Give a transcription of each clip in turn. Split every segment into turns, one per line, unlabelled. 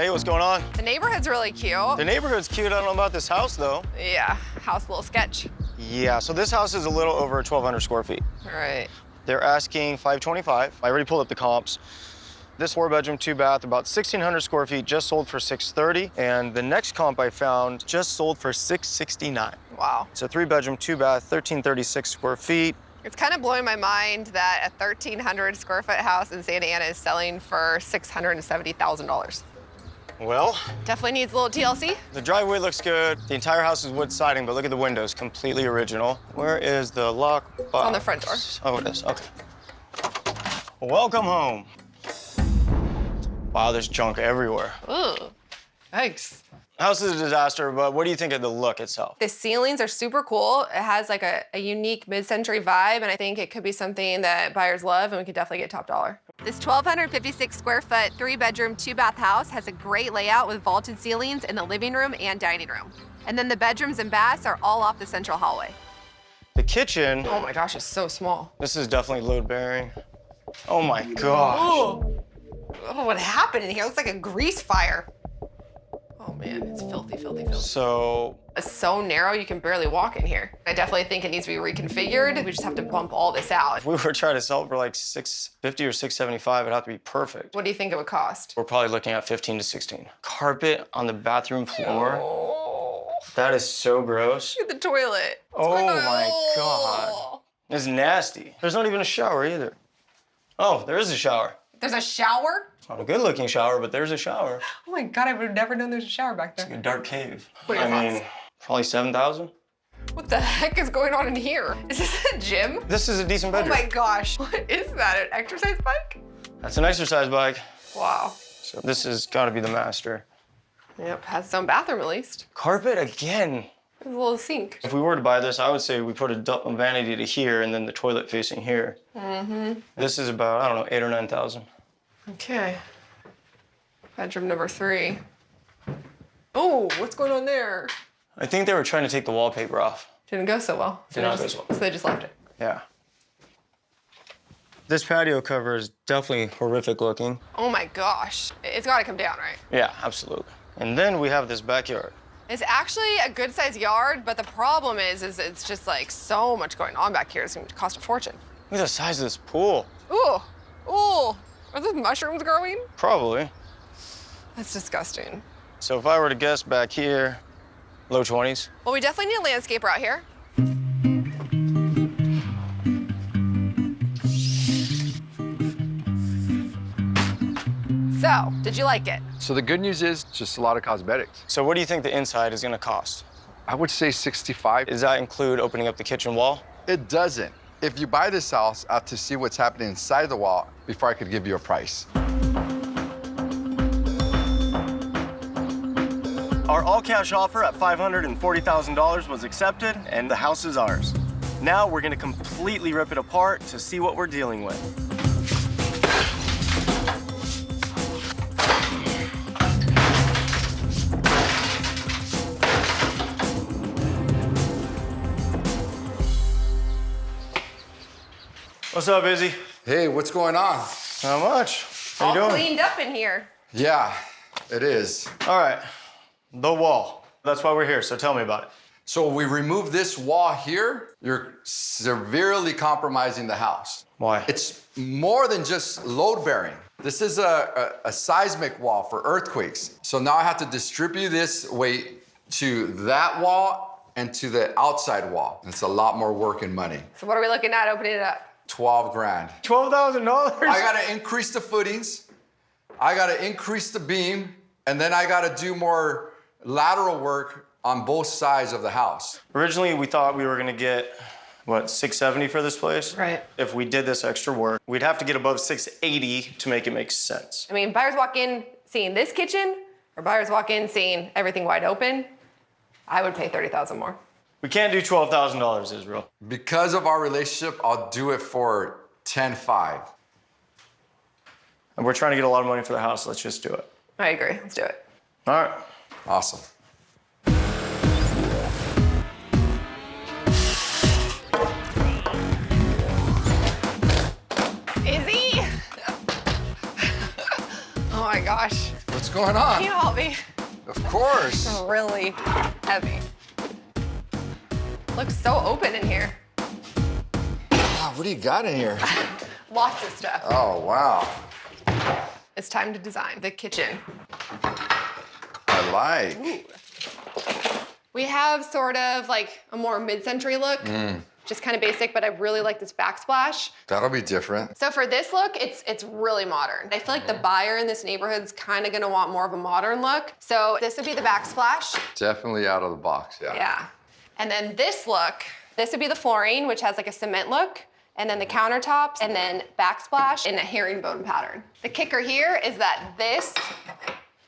Hey, what's going on?
The neighborhood's really cute.
The neighborhood's cute. I don't know about this house, though.
Yeah, house a little sketch.
Yeah, so this house is a little over 1,200 square feet.
All right.
They're asking $525. I already pulled up the comps. This 4-bedroom, 2-bath, about 1,600 square feet, just sold for $630. And the next comp I found just sold for $669.
Wow.
It's a 3-bedroom, 2-bath, 1,336 square feet.
It's kind of blowing my mind that a 1,300 square foot house in Santa Ana is selling for $670,000.
Well,
Definitely needs a little TLC.
the driveway looks good. The entire house is wood siding, but look at the windows, completely original. Where is the lock box?
It's on the front door.
Oh, it is, okay. Welcome home. Wow, there's junk everywhere.
Ooh, thanks.
House is a disaster, but what do you think of the look itself?
The ceilings are super cool. It has like a unique mid-century vibe, and I think it could be something that buyers love, and we could definitely get top dollar. This 1,256 square foot, 3-bedroom, 2-bath house has a great layout with vaulted ceilings in the living room and dining room. And then the bedrooms and baths are all off the central hallway.
The kitchen,
Oh my gosh, it's so small.
this is definitely load bearing. Oh my gosh.
Oh, what happened in here? It looks like a grease fire. Oh man, it's filthy, filthy, filthy.
So,
It's so narrow, you can barely walk in here. I definitely think it needs to be reconfigured. We just have to bump all this out.
if we were trying to sell it for like $650 or $675, it'd have to be perfect.
What do you think it would cost?
We're probably looking at 15 to 16. Carpet on the bathroom floor.
Oh,
That is so gross.
look at the toilet.
Oh my God. It's nasty. There's not even a shower either. Oh, there is a shower.
There's a shower?
Not a good looking shower, but there's a shower.
Oh my God, I would have never known there's a shower back there.
Like a dark cave.
What are your
I mean,
thoughts?
probably 7,000.
What the heck is going on in here? Is this a gym?
This is a decent
Oh
bedroom.
my gosh, what is that, an exercise bike?
That's an exercise bike.
Wow.
So this has got to be the master.
Yep, has its own bathroom at least.
Carpet again.
There's a little sink.
If we were to buy this, I would say we put a vanity to here and then the toilet facing here. This is about, I don't know, 8,000 or 9,000.
Okay. Bedroom number 3. Oh, what's going on there?
I think they were trying to take the wallpaper off.
Didn't go so well.
Did not go so well.
So they just left it.
Yeah. This patio cover is definitely horrific looking.
Oh my gosh. It's gotta come down, right?
Yeah, absolutely. And then we have this backyard.
It's actually a good sized yard, but the problem is it's just like so much going on back here. It's gonna cost a fortune.
Look at the size of this pool.
Ooh, ooh. Are those mushrooms growing?
Probably.
That's disgusting.
So if I were to guess back here, low 20s.
Well, we definitely need a landscaper out here. So, did you like it?
So the good news is just a lot of cosmetics.
So what do you think the inside is gonna cost?
I would say 65.
Does that include opening up the kitchen wall?
It doesn't. If you buy this house, I have to see what's happening inside the wall before I could give you a price.
Our all-cash offer at $540,000 was accepted, and the house is ours. Now we're gonna completely rip it apart to see what we're dealing with. What's up, Izzy?
Hey, what's going on?
Not much. How
All
you doing?
cleaned up in here.
Yeah, it is.
All right, the wall. That's why we're here, so tell me about it.
So we remove this wall here, you're severely compromising the house.
Why?
It's more than just load bearing. This is a seismic wall for earthquakes. So now I have to distribute this weight to that wall and to the outside wall. It's a lot more work and money.
So what are we looking at opening it up?
12 grand.
$12,000?
I gotta increase the footings, I gotta increase the beam, and then I gotta do more lateral work on both sides of the house.
Originally, we thought we were gonna get, what, $670 for this place?
Right.
If we did this extra work, we'd have to get above $680 to make it make sense.
I mean, buyers walk in seeing this kitchen, or buyers walk in seeing everything wide open, I would pay $30,000 more.
We can't do $12,000, Israel.
Because of our relationship, I'll do it for 10.5.
And we're trying to get a lot of money for the house. Let's just do it.
I agree, let's do it.
All right.
Awesome.
Izzy! Oh my gosh.
What's
going
Can
on?
you help me?
Of course.
It's really heavy. Looks so open in here.
Wow, what do you got in here?
Lots of stuff.
Oh, wow.
It's time to design the kitchen.
I like.
Ooh. We have sort of like a more mid-century look, just kind of basic, but I really like this backsplash.
That'll be different.
So for this look, it's really modern. I feel like the buyer in this neighborhood is kind of gonna want more of a modern look. So this would be the backsplash.
Definitely out of the box, yeah.
Yeah. And then this look, this would be the flooring, which has like a cement look, and then the countertops, and then backsplash in a herringbone pattern. The kicker here is that this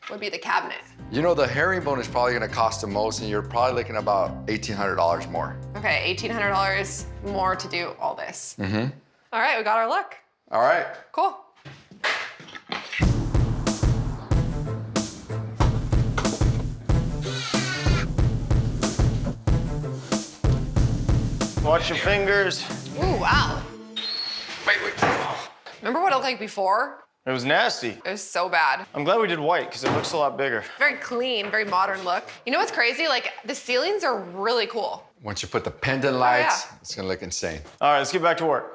would be the cabinet.
You know, the herringbone is probably gonna cost the most, and you're probably looking about $1,800 more.
Okay, $1,800 more to do all this. All right, we got our look.
All right.
Cool.
Watch your fingers.
Ooh, wow.
Wait.
Remember what it looked like before?
It was nasty.
It was so bad.
I'm glad we did white because it looks a lot bigger.
Very clean, very modern look. You know what's crazy? Like, the ceilings are really cool.
Once you put the pendant lights,
yeah.
it's gonna look insane.
All right, let's get back to work.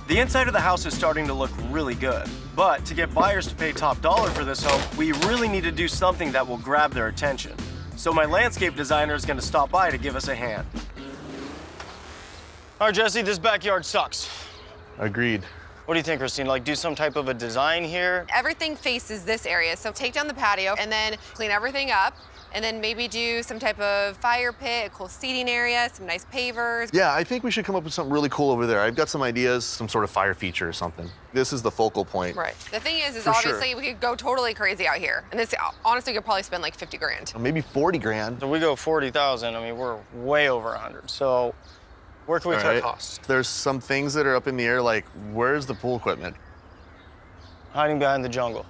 The inside of the house is starting to look really good. But to get buyers to pay top dollar for this home, we really need to do something that will grab their attention. So my landscape designer is gonna stop by to give us a hand. All right, Jesse, this backyard sucks.
Agreed.
What do you think, Christine? Like, do some type of a design here?
Everything faces this area, so take down the patio and then clean everything up, and then maybe do some type of fire pit, a cool seating area, some nice pavers.
Yeah, I think we should come up with something really cool over there. I've got some ideas, some sort of fire feature or something. This is the focal point.
Right. The thing is
For
obviously
sure.
we could go totally crazy out here. And this, honestly, we could probably spend like 50 grand.
Maybe 40 grand.
So we go 40,000. I mean, we're way over 100. So where can we
All
cut
right.
costs?
There's some things that are up in the air, like where's the pool equipment?
Hiding behind the jungle.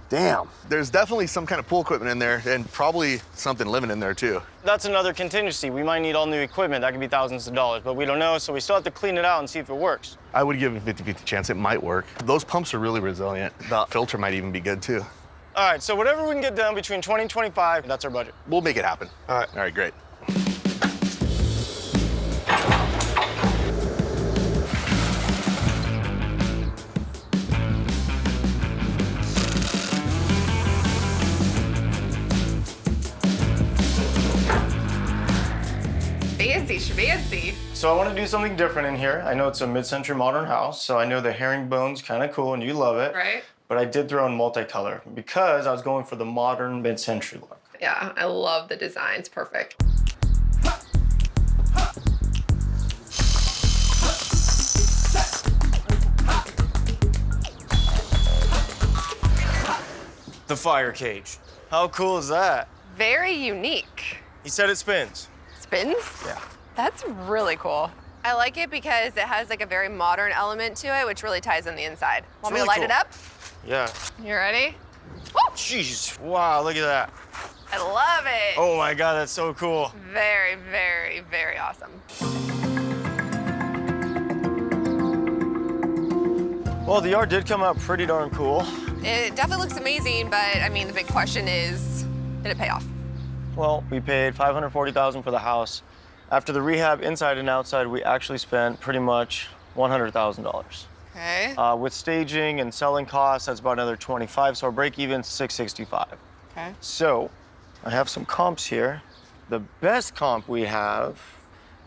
Damn. There's definitely some kind of pool equipment in there and probably something living in there too.
That's another contingency. We might need all new equipment. That could be thousands of dollars, but we don't know, so we still have to clean it out and see if it works.
I would give it a 50-50 chance it might work. Those pumps are really resilient. The filter might even be good too.
All right, so whatever we can get done between 20 and 25, that's our budget.
We'll make it happen.
All right.
All right, great.
Fancy schmancy.
So I want to do something different in here. I know it's a mid-century modern house, so I know the herringbone's kind of cool and you love it.
Right.
But I did throw in multicolor because I was going for the modern mid-century look.
Yeah, I love the design. It's perfect.
The fire cage. How cool is that?
Very unique.
He said it spins.
Spins?
Yeah.
That's really cool. I like it because it has like a very modern element to it, which really ties in the inside. Want me to
really
light it
cool.
up?
Yeah.
You ready? Woo!
Jeez. Wow, look at that.
I love it.
Oh my God, that's so cool.
Very, very, very awesome.
Well, the yard did come out pretty darn cool.
It definitely looks amazing, but I mean, the big question is, did it pay off?
Well, we paid $540,000 for the house. After the rehab inside and outside, we actually spent pretty much $100,000.
Okay.
With staging and selling costs, that's about another 25, so our break even's 665.
Okay.
So, I have some comps here. The best comp we have,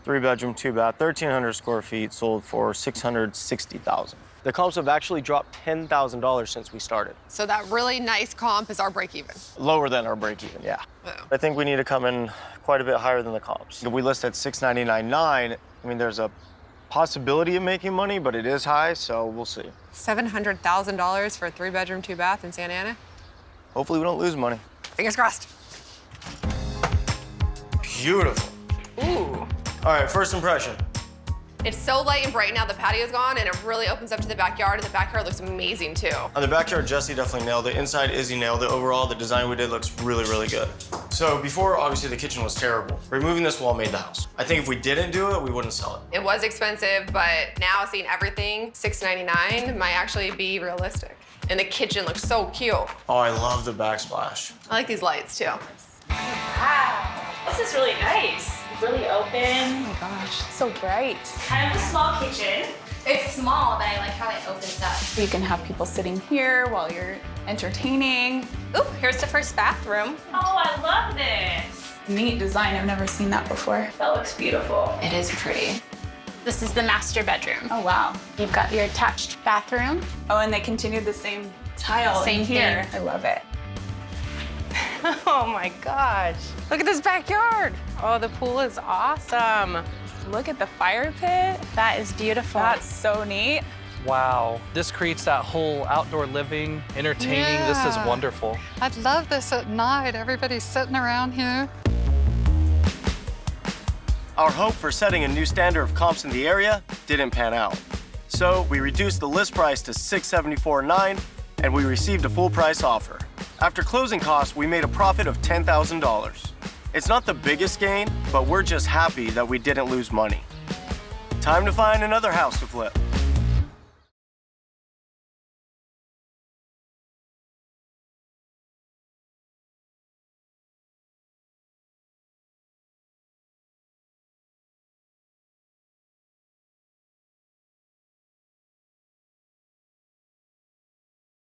3-bedroom, 2-bath, 1,300 square feet, sold for $660,000. The comps have actually dropped $10,000 since we started.
So that really nice comp is our break even.
Lower than our break even, yeah.
Wow.
I think we need to come in quite a bit higher than the comps. If we list at $699.9, I mean, there's a possibility of making money, but it is high, so we'll see.
$700,000 for a 3-bedroom, 2-bath in Santa Ana?
Hopefully we don't lose money.
Fingers crossed.
Beautiful.
Ooh.
All right, first impression.
It's so light and bright now, the patio's gone, and it really opens up to the backyard, and the backyard looks amazing too.
On the backyard, Jesse definitely nailed it. Inside, Izzy nailed it. Overall, the design we did looks really, really good. So before, obviously, the kitchen was terrible. Removing this wall made the house. I think if we didn't do it, we wouldn't sell it.
It was expensive, but now seeing everything, $699 might actually be realistic. And the kitchen looks so cute.
Oh, I love the backsplash.
I like these lights too.
Wow, this is really nice. Really open.
Oh my gosh, it's so bright.
Kind of a small kitchen.
It's small, but I like how it opens up.
You can have people sitting here while you're entertaining.
Ooh, here's the first bathroom.
Oh, I love this.
Neat design, I've never seen that before.
That looks beautiful.
It is pretty.
This is the master bedroom.
Oh wow.
You've got your attached bathroom.
Oh, and they continued the same tile
Same
in here.
thing.
I love it.
Oh my gosh. Look at this backyard. Oh, the pool is awesome.
Look at the fire pit.
That is beautiful.
That's so neat.
Wow, this creates that whole outdoor living, entertaining. This is
Yeah.
wonderful.
I'd love this at night. Everybody's sitting around here.
Our hope for setting a new standard of comps in the area didn't pan out. So we reduced the list price to $674.9, and we received a full price offer. After closing costs, we made a profit of $10,000. It's not the biggest gain, but we're just happy that we didn't lose money. Time to find another house to flip.